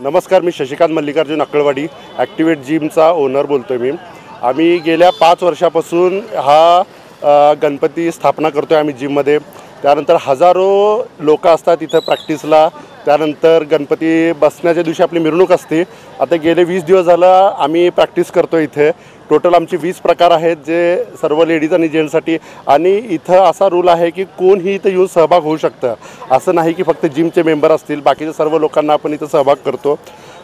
नमस्कार, मी Shashikant Mallikarjun अक्कलवाडी activate जिमचा owner बोलतो आहे. आम्ही गेल्या 5 वर्षापासून हा गणपती स्थापना करतो आहे आम्ही जिममध्ये. त्यानंतर हजारो लोक असतात इथं प्रॅक्टिसला. त्यानंतर गणपती बसण्याच्या दिवशी आपली मिरवणूक असते. आता गेले 20 दिवस झालं आम्ही प्रॅक्टिस करतो इथे. टोटल आमचे 20 प्रकार आहेत जे सर्व लेडीज आणि जेंट्ससाठी. आणि इथं असा रूल आहे की कोणही इथं येऊन सहभाग होऊ शकतं. असं नाही की फक्त जिमचे मेंबर असतील, बाकीच्या सर्व लोकांना आपण इथं सहभाग करतो.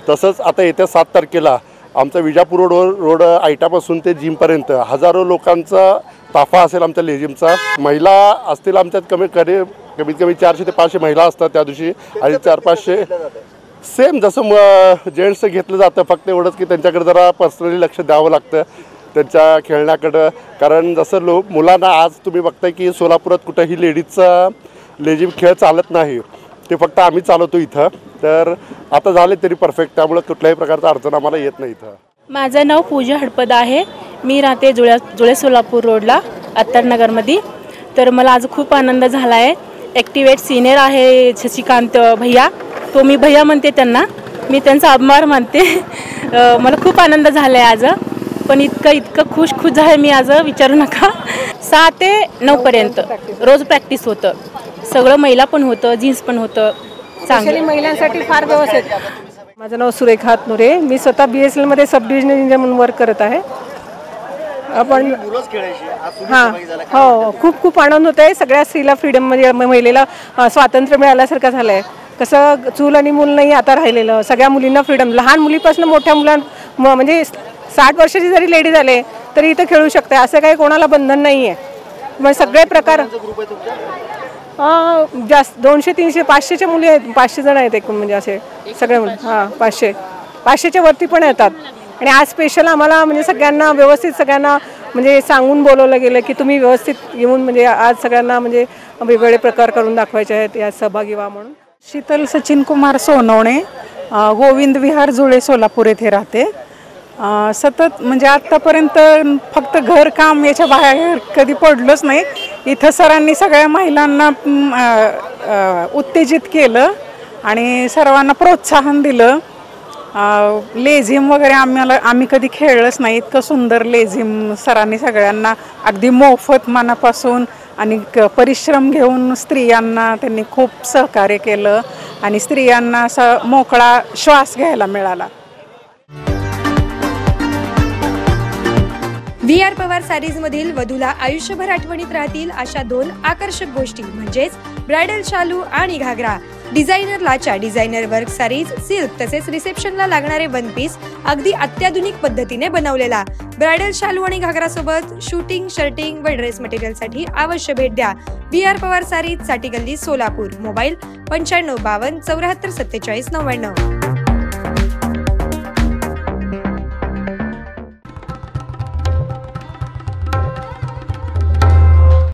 तसंच आता येत्या 7 तारखेला आमचा विजापूर रोड आयटापासून ते जिमपर्यंत हजारो लोकांचा ताफा असेल आमच्या लेझिमचा. महिला असतील आमच्यात कमीत कमी 400 ते 500 महिला असतात त्या दिवशी. आणि 400-500 सेम जसं जेंट्स घेतलं जातं, फक्त एवढंच की त्यांच्याकडे जरा पर्सनली लक्ष द्यावं लागतं त्यांच्या खेळण्याकडं. कारण जसं मुलांना आज तुम्ही बघताय की सोलापुरात कुठंही लेडीजचा लेझिम खेळ चालत नाही, ते फक्त आम्ही चालवतो इथं. तर आता झाले तरी परफेक्ट, त्यामुळे कुठल्याही प्रकारचा अडचण आम्हाला येत नाही इथं. माझं नाव पूजा हडपद आहे. मी राहते जुळे सोलापूर रोडला अत्तरनगरमध्ये. तर मला आज खूप आनंद झाला आहे. ॲक्टिवेट सिनियर आहे शशिकांत भैया, तो मी भैया म्हणते त्यांना, मी त्यांचा आभार मानते. मला खूप आनंद झाला आहे आज. पण इतकं खुश झाले मी आज, विचारू नका. 6 ते 9 पर्यंत रोज प्रॅक्टिस होतं. सगळं महिला पण होतं, जीन्स पण होतं. चांगली महिलांसाठी फार व्यवस्थित. माझं नाव सुरेखा हातनुरे. मी स्वतः BSL मध्ये सब डिव्हिजनल इंजिनियर म्हणून वर्क करत आहे. आपण हां हो, खूप आनंद होत आहे. सगळ्या स्त्रीला फ्रीडम, म्हणजे महिलेला स्वातंत्र्य मिळाल्यासारखं झालं आहे. कसं चूल आणि मूल नाही आता राहिलेलं, सगळ्या मुलींना फ्रीडम. लहान मुलीपासून मोठ्या म्हणजे 60 वर्षाची जरी लेडी झाले तरी इथं खेळू शकते. असं काही कोणाला बंधन नाही आहे. मग सगळे प्रकार जास्त 200-300 500च्या मुली आहेत. 500 जण आहेत एकूण, म्हणजे असे सगळे मुली. 500च्या वरती पण येतात. आणि आज स्पेशल आम्हाला म्हणजे सगळ्यांना व्यवस्थित म्हणजे सांगून बोलवलं गेलं की तुम्ही व्यवस्थित येऊन म्हणजे आज सगळ्यांना म्हणजे वेगवेगळे प्रकार करून दाखवायचे आहेत, यात सहभागी व्हा म्हणून. शीतल सचिन कुमार सोनवणे, गोविंद विहार जुळे सोलापूर येथे राहते. सतत म्हणजे आत्तापर्यंत फक्त घरकाम याच्या बाहेर कधी पडलोच नाही. इथं सरांनी सगळ्या महिलांना उत्तेजित केलं आणि सर्वांना प्रोत्साहन दिलं. लेझिम वगैरे आम्ही कधी खेळलंच नाही. इतकं सुंदर लेझिम सरांनी सगळ्यांना अगदी मोफत मनापासून आणि परिश्रम घेऊन स्त्रियांना त्यांनी खूप सहकार्य केलं आणि स्त्रियांना असा मोकळा श्वास घ्यायला मिळाला. VR पवार सारीजमधील वधूला आयुष्यभर आठवणीत राहतील अशा 2 आकर्षक गोष्टी म्हणजेच ब्रायडल शालू आणि घागरा. डिझायनर लाचा, डिझायनर वर्क सारीज, सिल्क तसेच रिसेप्शनला लागणारे 1 पीस अगदी अत्याधुनिक पद्धतीने बनवलेला. ब्रायडल शालू आणि घागरा सोबत शूटिंग, शर्टिंग व ड्रेस मटेरियलसाठी अवश्य भेट द्या. VR पवार सारीज, साठी गल्ली, सोलापूर. मोबाईल 9552 74 47 99.